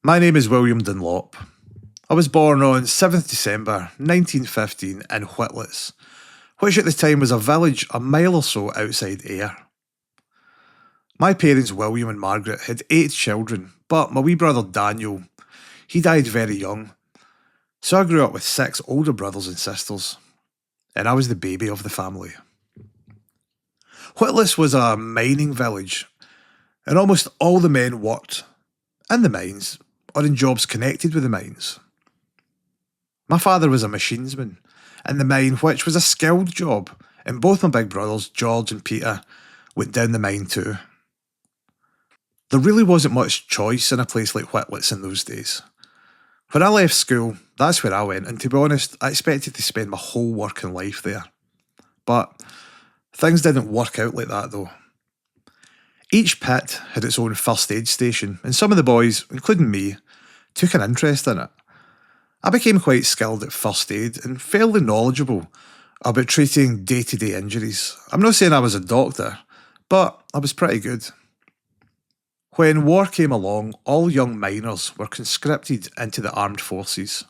My name is William Dunlop. I was born on 7th December 1915 in Whitlets, which at the time was a village a mile or so outside Ayr. My parents William and Margaret had 8 children, but my wee brother Daniel, he died very young, so I grew up with 6 older brothers and sisters, and I was the baby of the family. Whitlets was a mining village, and almost all the men worked in the mines or in jobs connected with the mines. My father was a machinesman in the mine, which was a skilled job, and both my big brothers, George and Peter, went down the mine too. There really wasn't much choice in a place like Whitlets in those days. When I left school, that's where I went, and to be honest, I expected to spend my whole working life there. But things didn't work out like that though. Each pit had its own first aid station, and some of the boys, including me, took an interest in it. I became quite skilled at first aid and fairly knowledgeable about treating day-to-day injuries. I'm not saying I was a doctor, but I was pretty good. When war came along, all young miners were conscripted into the armed forces.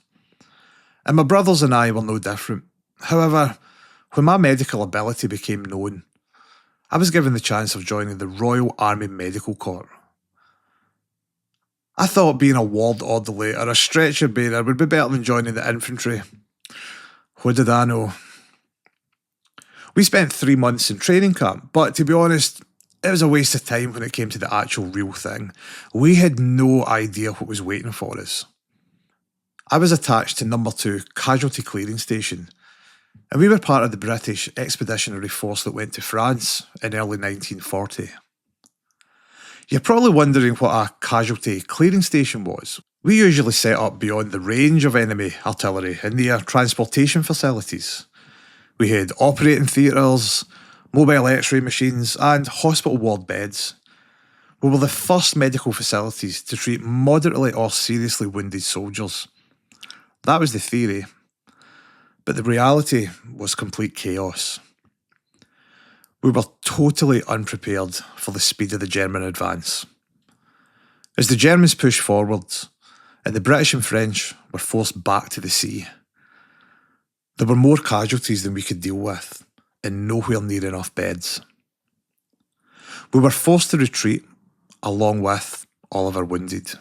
And my brothers and I were no different. However, when my medical ability became known, I was given the chance of joining the Royal Army Medical Corps. I thought being a ward orderly or a stretcher bearer would be better than joining the infantry. What did I know? We spent 3 months in training camp, but to be honest, it was a waste of time when it came to the actual real thing. We had no idea what was waiting for us. I was attached to number 2 Casualty Clearing Station, and we were part of the British Expeditionary Force that went to France in early 1940. You're probably wondering what a casualty clearing station was. We usually set up beyond the range of enemy artillery and near transportation facilities. We had operating theatres, mobile x-ray machines and hospital ward beds. We were the first medical facilities to treat moderately or seriously wounded soldiers. That was the theory, but the reality was complete chaos. We were totally unprepared for the speed of the German advance. As the Germans pushed forwards, and the British and French were forced back to the sea, there were more casualties than we could deal with, and nowhere near enough beds. We were forced to retreat, along with all of our wounded.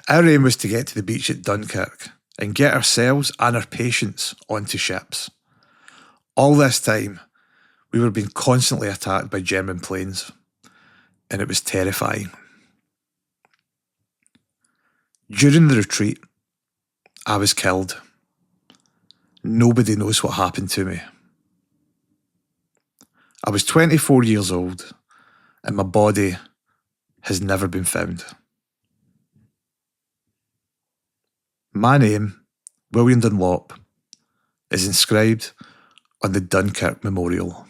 Our aim was to get to the beach at Dunkirk and get ourselves and our patients onto ships. All this time, we were being constantly attacked by German planes, and it was terrifying. During the retreat, I was killed. Nobody knows what happened to me. I was 24 years old, and my body has never been found. My name, William Dunlop, is inscribed on the Dunkirk Memorial.